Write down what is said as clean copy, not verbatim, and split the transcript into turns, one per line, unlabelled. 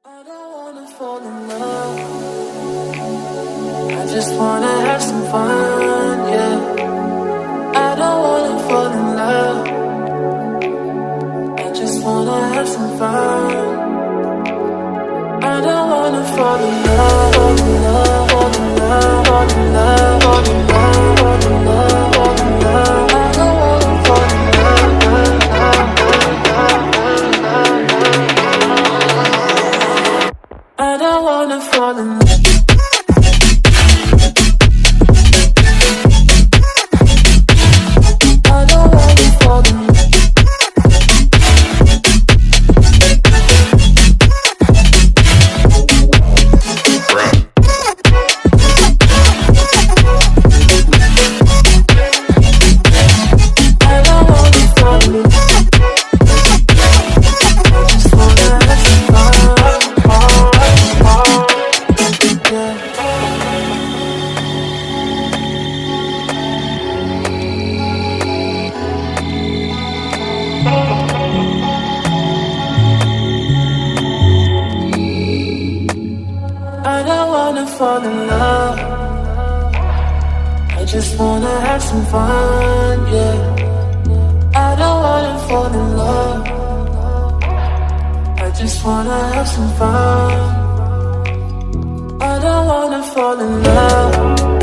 I don't wanna fall in love. I just wanna have some fun, yeah. I don't wanna fall in love. I just wanna have some fun. I don't wanna fall in love, fall in love, fall in love, fall in love, fall in love, fall in love, fall in love. I don't wanna fall in love. I don't wanna fall in love. I don't wanna fall in love. I just wanna have some fun, yeah. I don't wanna fall in love. I just wanna have some fun. I don't wanna fall in love.